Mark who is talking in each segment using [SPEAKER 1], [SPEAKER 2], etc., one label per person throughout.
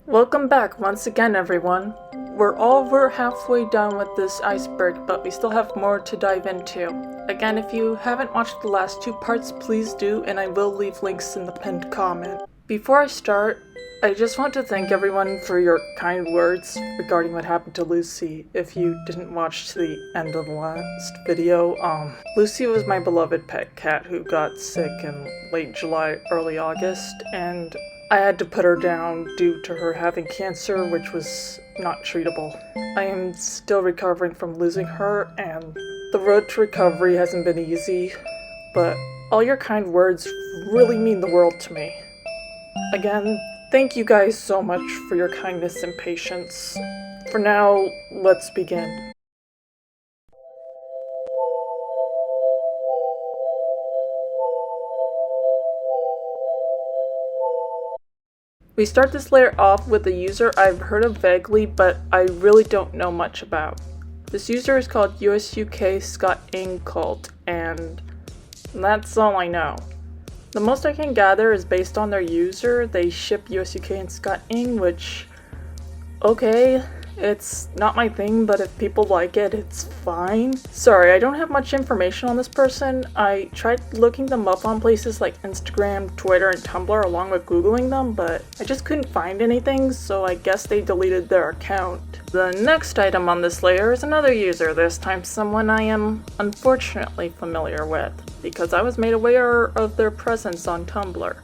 [SPEAKER 1] Welcome back once again, everyone. We're over halfway done with this iceberg, but we still have more to dive into. Again, if you haven't watched the last two parts, please do, and I will leave links in the pinned comment. Before I start, I just want to thank everyone for your kind words regarding what happened to Lucy. If you didn't watch the end of the last video, Lucy was my beloved pet cat who got sick in late July, early August, and I had to put her down due to her having cancer, which was not treatable. I am still recovering from losing her, and the road to recovery hasn't been easy, but all your kind words really mean the world to me. Again, thank you guys so much for your kindness and patience. For now, let's begin. We start this layer off with a user I've heard of vaguely, but I really don't know much about. This user is called US-UK Scott Ing Cult, and that's all I know. The most I can gather is based on their user. They ship US-UK and Scott Ing, which, okay, it's not my thing, but if people like it, it's fine. Sorry, I don't have much information on this person. I tried looking them up on places like Instagram, Twitter, and Tumblr along with Googling them, but I just couldn't find anything, so I guess they deleted their account. The next item on this layer is another user, this time someone I am unfortunately familiar with, because I was made aware of their presence on Tumblr.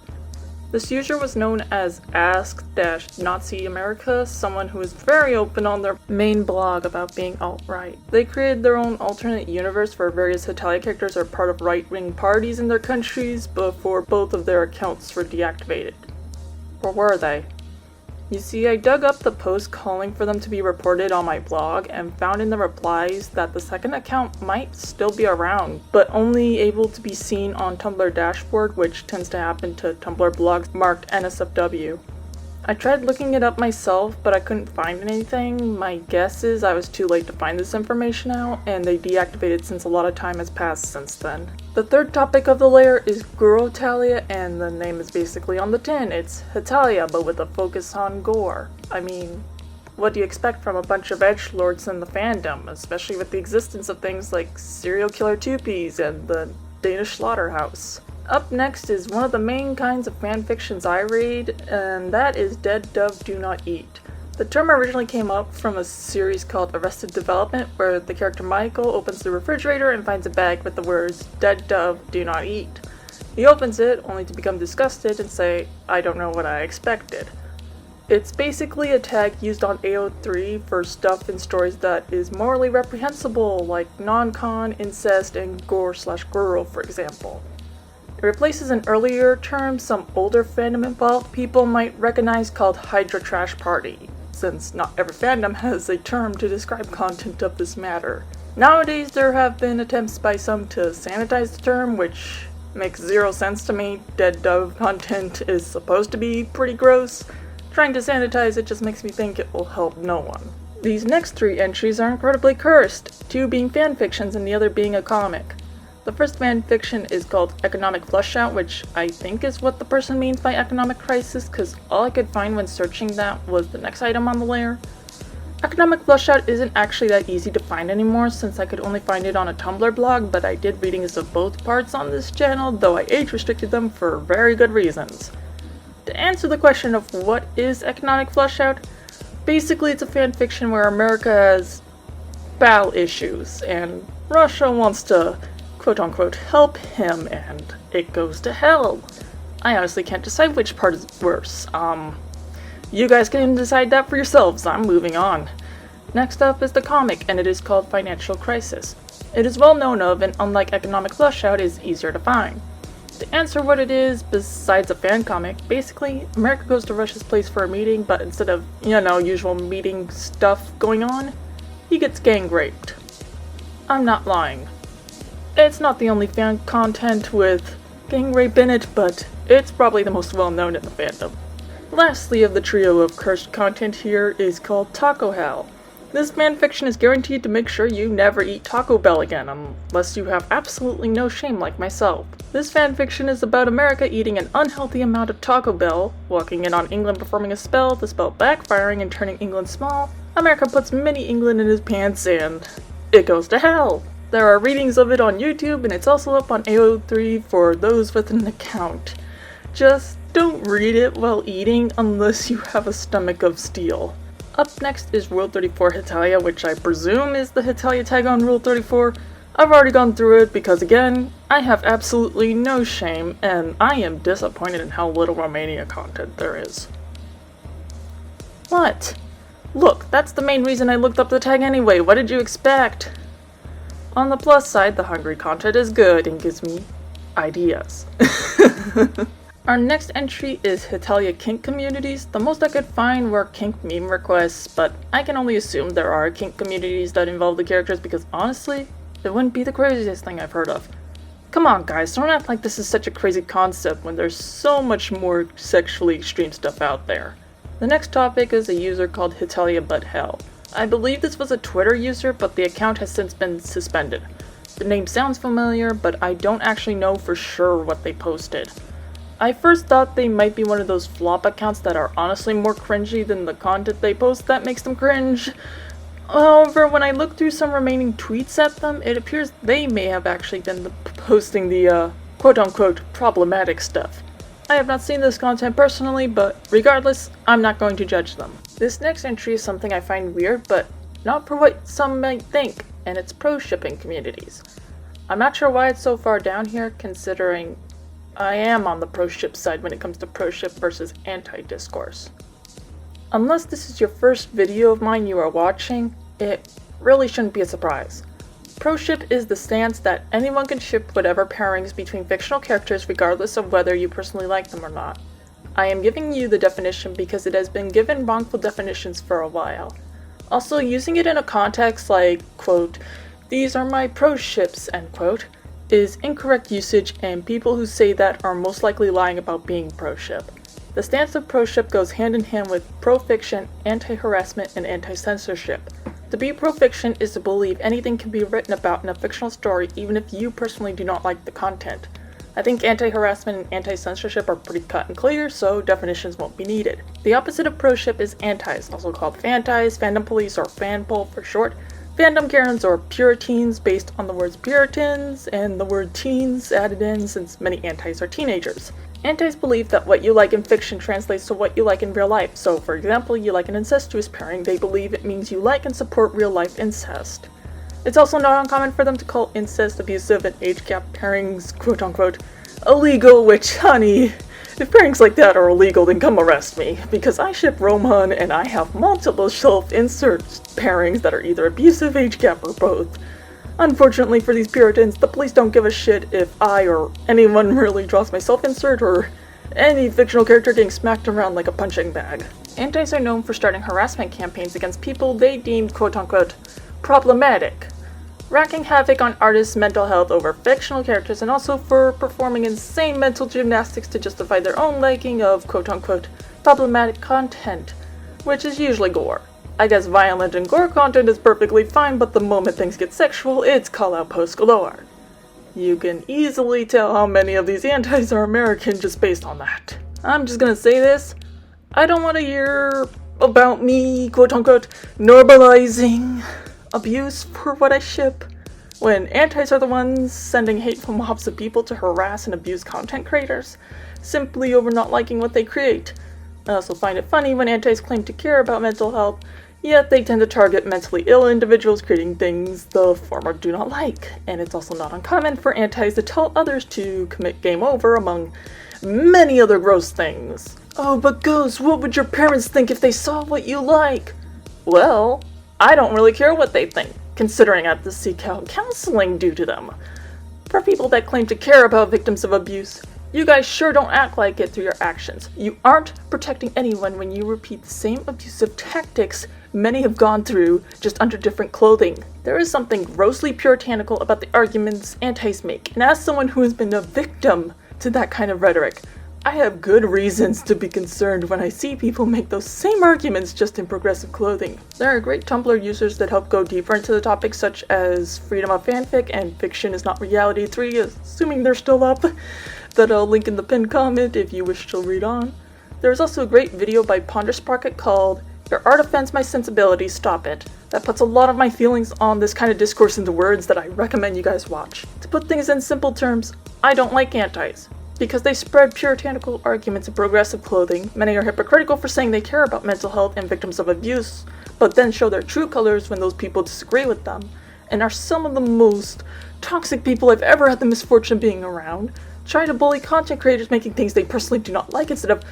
[SPEAKER 1] This user was known as Ask-Nazi America, someone who is very open on their main blog about being alt-right. They created their own alternate universe where various Hetalia characters are part of right-wing parties in their countries before both of their accounts were deactivated. Or were they? You see, I dug up the post calling for them to be reported on my blog and found in the replies that the second account might still be around, but only able to be seen on Tumblr dashboard, which tends to happen to Tumblr blogs marked NSFW. I tried looking it up myself, but I couldn't find anything. My guess is I was too late to find this information out, and they deactivated since a lot of time has passed since then. The third topic of the layer is Hetalia, and the name is basically on the tin. It's Hetalia, but with a focus on gore. I mean, what do you expect from a bunch of edgelords in the fandom, especially with the existence of things like serial killer Tupies and the Danish slaughterhouse? Up next is one of the main kinds of fanfictions I read, and that is Dead Dove Do Not Eat. The term originally came up from a series called Arrested Development, where the character Michael opens the refrigerator and finds a bag with the words, "Dead Dove Do Not Eat." He opens it, only to become disgusted and say, "I don't know what I expected." It's basically a tag used on AO3 for stuff in stories that is morally reprehensible, like non-con, incest, and gore/girl, for example. It replaces an earlier term some older fandom involved people might recognize called Hydra Trash Party, since not every fandom has a term to describe content of this matter. Nowadays there have been attempts by some to sanitize the term, which makes zero sense to me. Dead Dove content is supposed to be pretty gross. Trying to sanitize it just makes me think it will help no one. These next three entries are incredibly cursed, two being fanfictions and the other being a comic. The first fanfiction is called Economic Flushout, which I think is what the person means by economic crisis, because all I could find when searching that was the next item on the layer. Economic Flushout isn't actually that easy to find anymore, since I could only find it on a Tumblr blog, but I did readings of both parts on this channel, though I age restricted them for very good reasons. To answer the question of what is Economic Flushout, basically it's a fanfiction where America has bowel issues, and Russia wants to quote-unquote help him, and it goes to hell. I honestly can't decide which part is worse. You guys can decide that for yourselves. I'm moving on. Next up is the comic, and it is called Financial Crisis. It is well known of, and unlike Economic Flushout, is easier to find. To answer what it is, besides a fan comic, basically, America goes to Russia's place for a meeting, but instead of, usual meeting stuff going on, he gets gang raped. I'm not lying. It's not the only fan content with gang rape in it, but it's probably the most well-known in the fandom. Lastly of the trio of cursed content here is called Taco Hell. This fanfiction is guaranteed to make sure you never eat Taco Bell again, unless you have absolutely no shame like myself. This fanfiction is about America eating an unhealthy amount of Taco Bell, walking in on England performing a spell, the spell backfiring and turning England small. America puts mini England in his pants and it goes to hell. There are readings of it on YouTube and it's also up on AO3 for those with an account. Just don't read it while eating unless you have a stomach of steel. Up next is Rule 34 Hetalia, which I presume is the Hetalia tag on Rule 34. I've already gone through it because, again, I have absolutely no shame, and I am disappointed in how little Romania content there is. What? Look, that's the main reason I looked up the tag anyway. What did you expect? On the plus side, the Hungary content is good and gives me ideas. Our next entry is Hetalia kink communities. The most I could find were kink meme requests, but I can only assume there are kink communities that involve the characters because honestly, it wouldn't be the craziest thing I've heard of. Come on guys, don't act like this is such a crazy concept when there's so much more sexually extreme stuff out there. The next topic is a user called Hetalia But Hell. I believe this was a Twitter user, but the account has since been suspended. The name sounds familiar, but I don't actually know for sure what they posted. I first thought they might be one of those flop accounts that are honestly more cringy than the content they post that makes them cringe. However, when I look through some remaining tweets at them, it appears they may have actually been posting the quote-unquote problematic stuff. I have not seen this content personally, but regardless, I'm not going to judge them. This next entry is something I find weird, but not for what some might think, and it's pro-shipping communities. I'm not sure why it's so far down here, considering I am on the pro-ship side when it comes to pro-ship versus anti-discourse. Unless this is your first video of mine you are watching, it really shouldn't be a surprise. Pro-ship is the stance that anyone can ship whatever pairings between fictional characters regardless of whether you personally like them or not. I am giving you the definition because it has been given wrongful definitions for a while. Also, using it in a context like, quote, "these are my pro-ships," end quote, is incorrect usage, and people who say that are most likely lying about being pro-ship. The stance of pro-ship goes hand in hand with pro-fiction, anti-harassment, and anti-censorship. To be pro-fiction is to believe anything can be written about in a fictional story even if you personally do not like the content. I think anti-harassment and anti-censorship are pretty cut and clear, so definitions won't be needed. The opposite of pro-ship is antis, also called fantis, fandom police, or fanpol for short. Fandom Karens or Puritans based on the words Puritans and the word teens added in since many antis are teenagers. Antis believe that what you like in fiction translates to what you like in real life, so for example, you like an incestuous pairing, they believe it means you like and support real life incest. It's also not uncommon for them to call incest, abusive, and age gap pairings quote unquote illegal, which honey, if pairings like that are illegal then come arrest me, because I ship Roman and I have multiple shelf insert pairings that are either abusive, age gap, or both. Unfortunately for these Puritans, the police don't give a shit if I or anyone really draws my self-insert or any fictional character getting smacked around like a punching bag. Antis are known for starting harassment campaigns against people they deemed quote-unquote problematic, wreaking havoc on artists' mental health over fictional characters and also for performing insane mental gymnastics to justify their own liking of quote-unquote problematic content, which is usually gore. I guess violent and gore content is perfectly fine, but the moment things get sexual, it's call-out post galore. You can easily tell how many of these antis are American just based on that. I'm just gonna say this, I don't want to hear about me, quote-unquote, normalizing abuse for what I ship, when antis are the ones sending hateful mobs of people to harass and abuse content creators, simply over not liking what they create. I also find it funny when antis claim to care about mental health, yet they tend to target mentally ill individuals creating things the former do not like, and it's also not uncommon for antis to tell others to commit game over, among many other gross things. Oh, but Ghost, what would your parents think if they saw what you like? Well, I don't really care what they think, considering I have to seek out counseling due to them. For people that claim to care about victims of abuse, you guys sure don't act like it through your actions. You aren't protecting anyone when you repeat the same abusive tactics many have gone through, just under different clothing. There is something grossly puritanical about the arguments antis make, and as someone who has been a victim to that kind of rhetoric, I have good reasons to be concerned when I see people make those same arguments just in progressive clothing. There are great Tumblr users that help go deeper into the topic, such as Freedom of Fanfic and Fiction is Not Reality 3, assuming they're still up, that I'll link in the pinned comment if you wish to read on. There is also a great video by Pondersprocket called Your Art Offends My Sensibilities, Stop It, that puts a lot of my feelings on this kind of discourse into words that I recommend you guys watch. To put things in simple terms, I don't like antis. Because they spread puritanical arguments in progressive clothing, many are hypocritical for saying they care about mental health and victims of abuse, but then show their true colors when those people disagree with them, and are some of the most toxic people I've ever had the misfortune of being around, try to bully content creators making things they personally do not like instead of,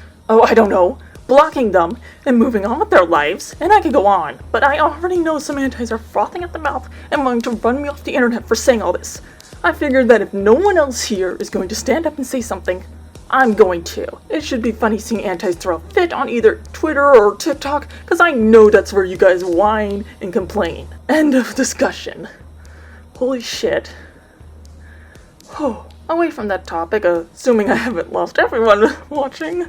[SPEAKER 1] blocking them and moving on with their lives, and I could go on, but I already know some antis are frothing at the mouth and wanting to run me off the internet for saying all this. I figured that if no one else here is going to stand up and say something, I'm going to. It should be funny seeing antis throw a fit on either Twitter or TikTok, because I know that's where you guys whine and complain. End of discussion. Holy shit. Away from that topic, assuming I haven't lost everyone watching,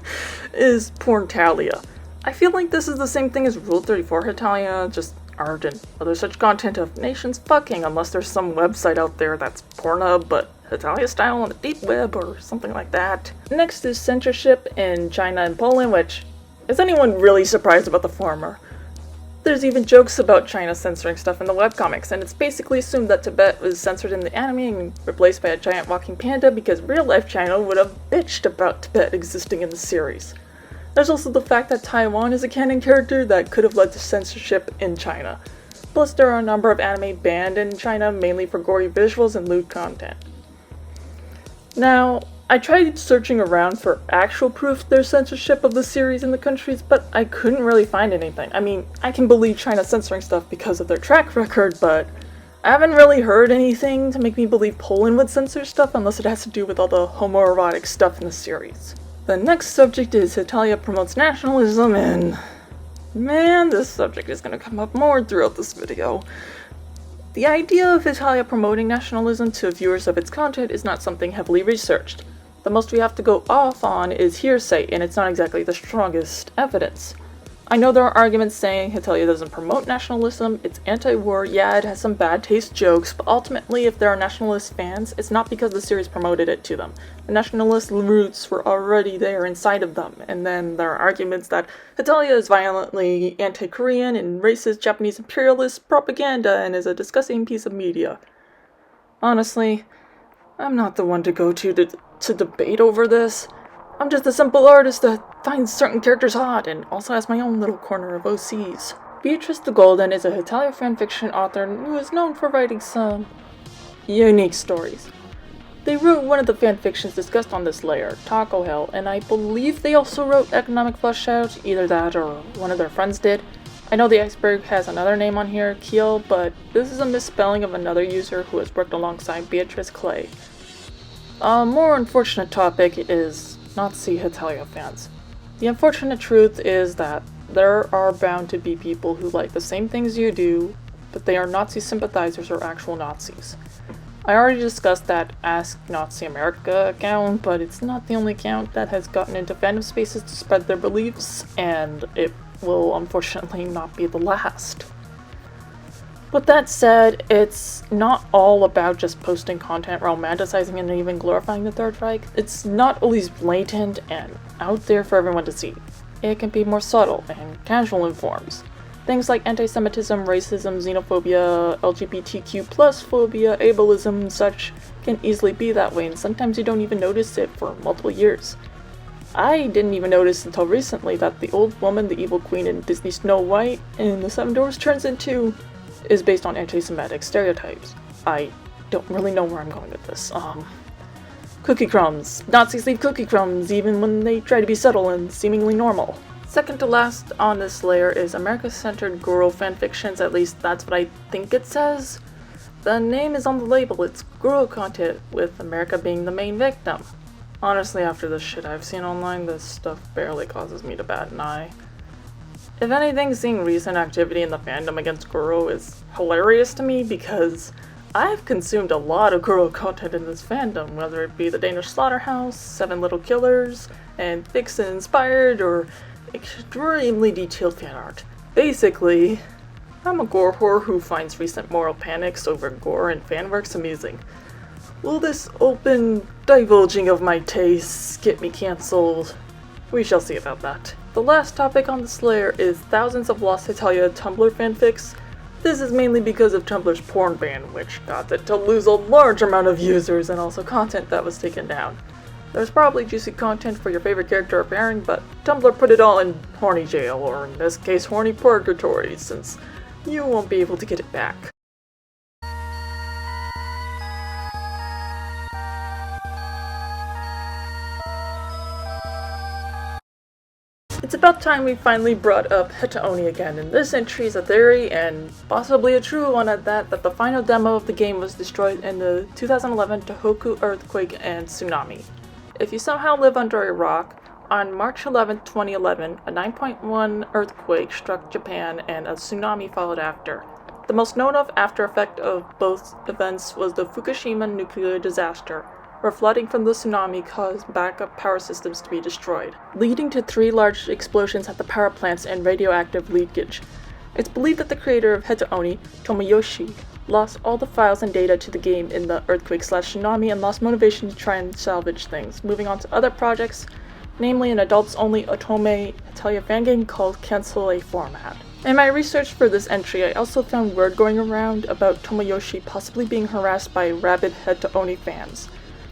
[SPEAKER 1] is Porntalia. I feel like this is the same thing as Rule 34 Hetalia, just art and other such content of nations fucking, unless there's some website out there that's Pornhub but Hetalia style on the deep web or something like that. Next is censorship in China and Poland, which, is anyone really surprised about the former? There's even jokes about China censoring stuff in the webcomics, and it's basically assumed that Tibet was censored in the anime and replaced by a giant walking panda because real-life China would have bitched about Tibet existing in the series. There's also the fact that Taiwan is a canon character that could have led to censorship in China. Plus, there are a number of anime banned in China, mainly for gory visuals and lewd content. Now, I tried searching around for actual proof there's censorship of the series in the countries, but I couldn't really find anything. I mean, I can believe China censoring stuff because of their track record, but I haven't really heard anything to make me believe Poland would censor stuff unless it has to do with all the homoerotic stuff in the series. The next subject is Hetalia promotes nationalism, and man, this subject is going to come up more throughout this video. The idea of Hetalia promoting nationalism to viewers of its content is not something heavily researched. The most we have to go off on is hearsay, and it's not exactly the strongest evidence. I know there are arguments saying Hetalia doesn't promote nationalism, it's anti-war, yeah, it has some bad taste jokes, but ultimately if there are nationalist fans, it's not because the series promoted it to them. The nationalist roots were already there inside of them, and then there are arguments that Hetalia is violently anti-Korean and racist Japanese imperialist propaganda and is a disgusting piece of media. Honestly, I'm not the one to go to debate over this. I'm just a simple artist that finds certain characters hot and also has my own little corner of OCs. Beatrice the Golden is a Hetalia fanfiction author who is known for writing some unique stories. They wrote one of the fanfictions discussed on this layer, Taco Hell, and I believe they also wrote Economic Flushout, either that or one of their friends did. I know the Iceberg has another name on here, Kiel, but this is a misspelling of another user who has worked alongside Beatrice Clay. A more unfortunate topic is Nazi Hetalia fans. The unfortunate truth is that there are bound to be people who like the same things you do, but they are Nazi sympathizers or actual Nazis. I already discussed that Ask Nazi America account, but it's not the only account that has gotten into fandom spaces to spread their beliefs, and it will unfortunately not be the last. With that said, it's not all about just posting content romanticizing and even glorifying the Third Reich. It's not always blatant and out there for everyone to see. It can be more subtle and casual in forms. Things like anti-Semitism, racism, xenophobia, LGBTQ+ phobia, ableism, and such can easily be that way, and sometimes you don't even notice it for multiple years. I didn't even notice until recently that the old woman, the evil queen in Disney Snow White, in The Seven Dwarfs turns into is based on anti-Semitic stereotypes. I don't really know where I'm going with this. Cookie crumbs. Nazis leave cookie crumbs even when they try to be subtle and seemingly normal. Second to last on this layer is America-centered Guru fanfictions, at least that's what I think it says. The name is on the label, it's Guru content, with America being the main victim. Honestly, after the shit I've seen online, this stuff barely causes me to bat an eye. If anything, seeing recent activity in the fandom against Guru is hilarious to me because I've consumed a lot of Goro content in this fandom, whether it be the Danish Slaughterhouse, Seven Little Killers, and fiction-inspired or extremely detailed fan art. Basically, I'm a gore whore who finds recent moral panics over gore and fanworks amusing. Will this open divulging of my tastes get me cancelled? We shall see about that. The last topic on the Slayer is thousands of Lost Hetalia Tumblr fanfics. This is mainly because of Tumblr's porn ban, which got it to lose a large amount of users and also content that was taken down. There's probably juicy content for your favorite character appearing, but Tumblr put it all in horny jail, or in this case horny purgatory, since you won't be able to get it back. It's about time we finally brought up Hetalia Oni again, and this entry is a theory, and possibly a true one at that the final demo of the game was destroyed in the 2011 Tohoku earthquake and tsunami. If you somehow live under a rock, on March 11, 2011, a 9.1 earthquake struck Japan and a tsunami followed after. The most known of after effect of both events was the Fukushima nuclear disaster, where flooding from the tsunami caused backup power systems to be destroyed, leading to 3 large explosions at the power plants and radioactive leakage. It's believed that the creator of Hetalia Oni, Tomoyoshi, lost all the files and data to the game in the earthquake/tsunami and lost motivation to try and salvage things, moving on to other projects, namely an adults-only otome Hetalia fangame called Cancel A Format. In my research for this entry, I also found word going around about Tomoyoshi possibly being harassed by rabid Hetalia Oni fans,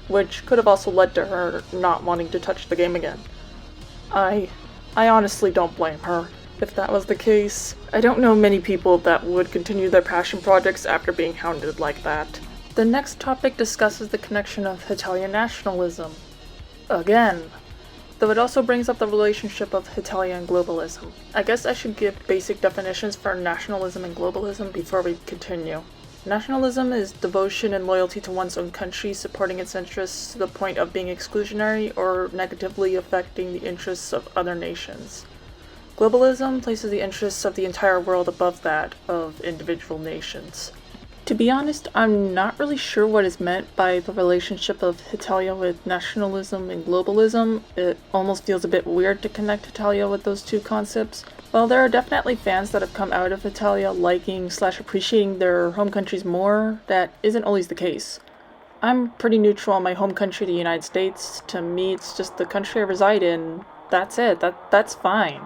[SPEAKER 1] which could have also led to her not wanting to touch the game again. I honestly don't blame her. If that was the case, I don't know many people that would continue their passion projects after being hounded like that. The next topic discusses the connection of Hetalia nationalism. Again. Though it also brings up the relationship of Hetalia and globalism. I guess I should give basic definitions for nationalism and globalism before we continue. Nationalism is devotion and loyalty to one's own country, supporting its interests to the point of being exclusionary or negatively affecting the interests of other nations. Globalism places the interests of the entire world above that of individual nations. To be honest, I'm not really sure what is meant by the relationship of Hetalia with nationalism and globalism. It almost feels a bit weird to connect Hetalia with those two concepts. While there are definitely fans that have come out of Hetalia liking/appreciating their home countries more, that isn't always the case. I'm pretty neutral on my home country, the United States. To me, it's just the country I reside in. That's it. That's fine.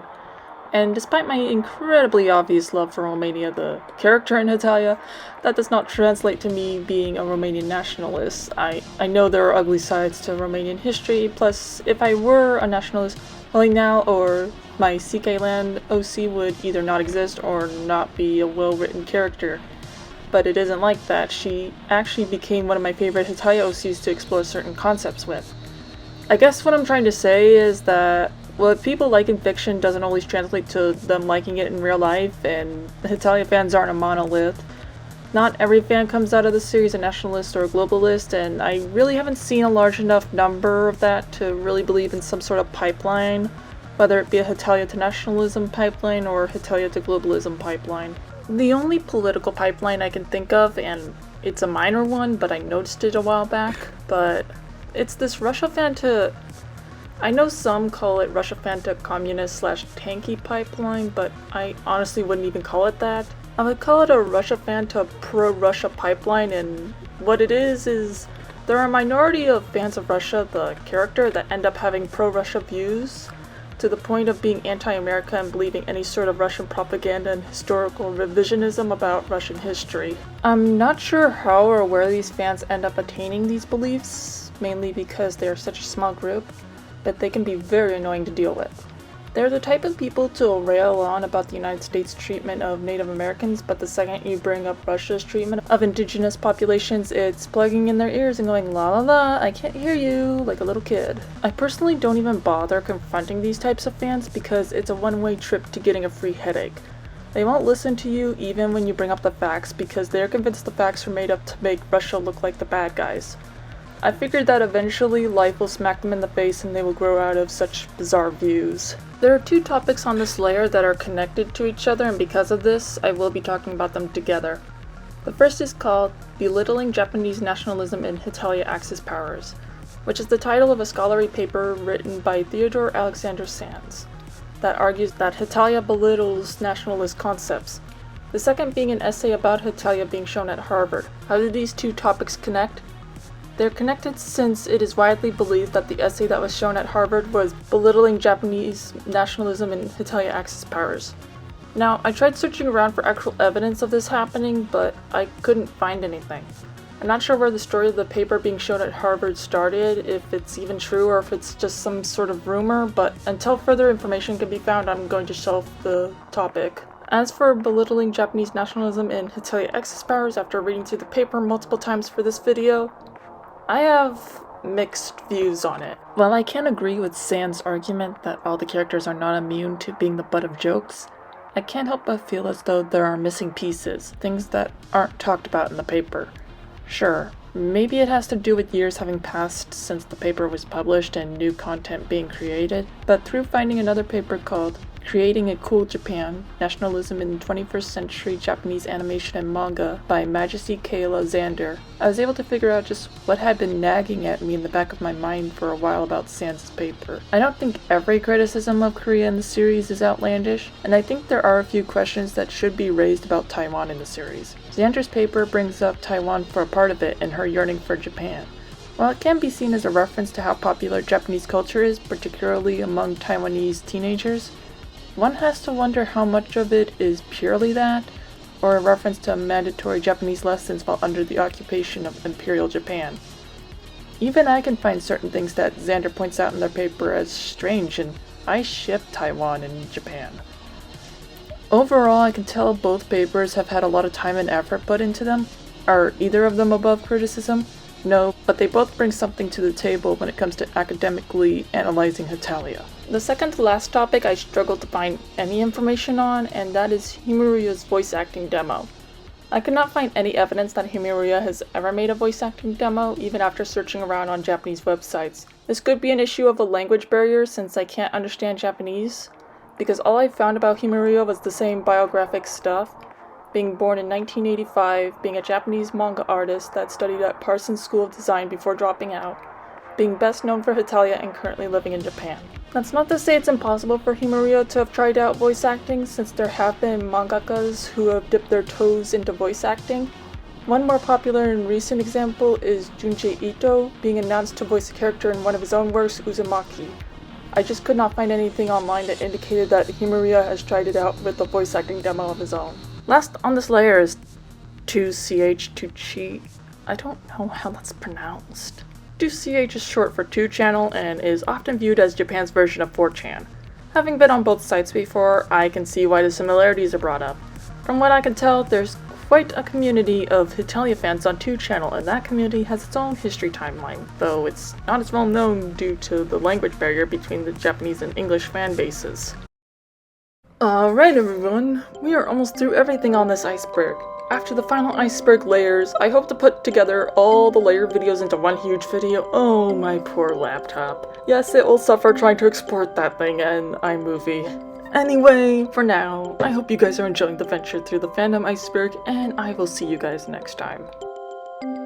[SPEAKER 1] And despite my incredibly obvious love for Romania, the character in Hetalia, that does not translate to me being a Romanian nationalist. I know there are ugly sides to Romanian history, plus if I were a nationalist, well now, or my CK Land OC would either not exist or not be a well-written character. But it isn't like that. She actually became one of my favorite Hetalia OCs to explore certain concepts with. I guess what I'm trying to say is that what people like in fiction doesn't always translate to them liking it in real life, and the Hetalia fans aren't a monolith. Not every fan comes out of the series a nationalist or a globalist, and I really haven't seen a large enough number of that to really believe in some sort of pipeline, whether it be a Hetalia to nationalism pipeline or Hetalia to globalism pipeline. The only political pipeline I can think of, and it's a minor one, but I noticed it a while back, but it's this Russia fan to... I know some call it Russia fan to communist/tanky pipeline, but I honestly wouldn't even call it that. I would call it a Russia fan to pro-Russia pipeline, and what it is there are a minority of fans of Russia, the character, that end up having pro-Russia views, to the point of being anti-America and believing any sort of Russian propaganda and historical revisionism about Russian history. I'm not sure how or where these fans end up attaining these beliefs, mainly because they are such a small group, but they can be very annoying to deal with. They're the type of people to rail on about the United States' treatment of Native Americans, but the second you bring up Russia's treatment of indigenous populations, it's plugging in their ears and going la la la, I can't hear you, like a little kid. I personally don't even bother confronting these types of fans because it's a one-way trip to getting a free headache. They won't listen to you even when you bring up the facts because they're convinced the facts are made up to make Russia look like the bad guys. I figured that eventually life will smack them in the face and they will grow out of such bizarre views. There are 2 topics on this layer that are connected to each other, and because of this, I will be talking about them together. The first is called Belittling Japanese Nationalism in Hetalia Axis Powers, which is the title of a scholarly paper written by Theodore Alexander Sands that argues that Hetalia belittles nationalist concepts. The second being an essay about Hetalia being shown at Harvard. How do these two topics connect? They're connected since it is widely believed that the essay that was shown at Harvard was belittling Japanese nationalism in Hetalia Axis Powers. Now, I tried searching around for actual evidence of this happening, but I couldn't find anything. I'm not sure where the story of the paper being shown at Harvard started, if it's even true or if it's just some sort of rumor, but until further information can be found, I'm going to shelve the topic. As for belittling Japanese nationalism in Hetalia Axis Powers, after reading through the paper multiple times for this video, I have mixed views on it. While I can agree with Sand's argument that all the characters are not immune to being the butt of jokes, I can't help but feel as though there are missing pieces, things that aren't talked about in the paper. Sure, maybe it has to do with years having passed since the paper was published and new content being created, but through finding another paper called Creating a Cool Japan, Nationalism in 21st Century Japanese Animation and Manga by Majesty Kayla Zander, I was able to figure out just what had been nagging at me in the back of my mind for a while about Sans' paper. I don't think every criticism of Korea in the series is outlandish, and I think there are a few questions that should be raised about Taiwan in the series. Zander's paper brings up Taiwan for a part of it and her yearning for Japan. While it can be seen as a reference to how popular Japanese culture is, particularly among Taiwanese teenagers, one has to wonder how much of it is purely that, or a reference to mandatory Japanese lessons while under the occupation of Imperial Japan. Even I can find certain things that Zander points out in their paper as strange, and I ship Taiwan and Japan. Overall, I can tell both papers have had a lot of time and effort put into them. Are either of them above criticism? No, but they both bring something to the table when it comes to academically analyzing Hetalia. The second to last topic I struggled to find any information on, and that is Himuriya's voice acting demo. I could not find any evidence that Himuriya has ever made a voice acting demo, even after searching around on Japanese websites. This could be an issue of a language barrier since I can't understand Japanese, because all I found about Himuriya was the same biographic stuff. Being born in 1985, being a Japanese manga artist that studied at Parsons School of Design before dropping out, being best known for Hetalia and currently living in Japan. That's not to say it's impossible for Himuriya to have tried out voice acting, since there have been mangakas who have dipped their toes into voice acting. One more popular and recent example is Junji Ito being announced to voice a character in one of his own works, Uzumaki. I just could not find anything online that indicated that Himuriya has tried it out with a voice acting demo of his own. Last on this layer is 2CH2Chi. I don't know how that's pronounced. 2CH is short for 2channel and is often viewed as Japan's version of 4chan. Having been on both sites before, I can see why the similarities are brought up. From what I can tell, there's quite a community of Hetalia fans on 2channel, and that community has its own history timeline, though it's not as well known due to the language barrier between the Japanese and English fan bases. Alright everyone, we are almost through everything on this iceberg. After the final iceberg layers, I hope to put together all the layer videos into one huge video. Oh, my poor laptop. Yes, it will suffer trying to export that thing in iMovie. Anyway, for now, I hope you guys are enjoying the venture through the fandom iceberg, and I will see you guys next time.